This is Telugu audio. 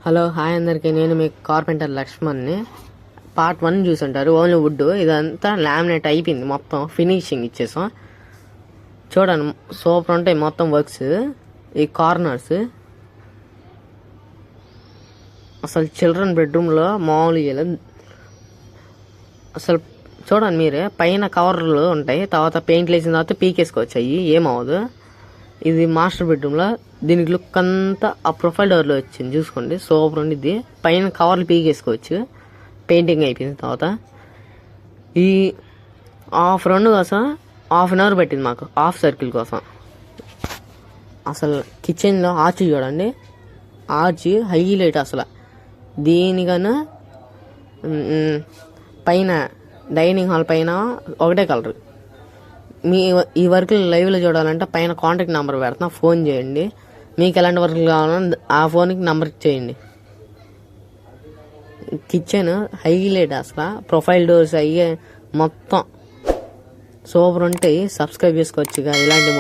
హలో హాయ్ అందరికీ, నేను మీ కార్పెంటర్ లక్ష్మణ్ని. పార్ట్ 1 చూసుంటారు, ఓన్లీ వుడ్. ఇదంతా లామినేట్ అయిపోయింది, మొత్తం ఫినిషింగ్ ఇచ్చేసాం. చూడండి, సూపర్ ఉంటాయి మొత్తం వర్క్స్. ఈ కార్నర్స్ అసలు చిల్డ్రన్ బెడ్రూమ్లో మామూలుగా అసలు చూడండి మీరే. పైన కవర్లు ఉంటాయి, తర్వాత పెయింట్లు వేసిన తర్వాత పీకేసుకోవచ్చు, అవి ఏమవదు. ఇది మాస్టర్ బెడ్రూమ్లో. దీనికి లుక్ అంతా ఆ ప్రొఫైల్ డోర్లో వచ్చింది, చూసుకోండి, సూపర్ ఉండిద్ది. పైన కవర్లు పీకేసుకోవచ్చు పెయింటింగ్ అయిపోయిన తర్వాత. ఈ హాఫ్ రౌండ్ కోసం ½ అవర్ పట్టింది మాకు, హాఫ్ సర్కిల్ కోసం. అసలు కిచెన్లో ఆర్చ్ చూడండి, ఆర్చ్ హైలైట్ అసలు. దీనికన్నా పైన డైనింగ్ హాల్ పైన ఒకటే కలర్. మీ ఈ వర్క్లు లైవ్లో చూడాలంటే పైన కాంటాక్ట్ నెంబర్ పెడతాం, ఫోన్ చేయండి. మీకు ఎలాంటి వర్క్లు కావాలన్నా ఆ ఫోన్కి నెంబర్ చేయండి. కిచెన్ హైలైట్ అసలు. ప్రొఫైల్ డోర్స్ అయ్యే మొత్తం సూపర్ ఉంటాయి. సబ్స్క్రైబ్ చేసుకోవచ్చు ఇలాంటి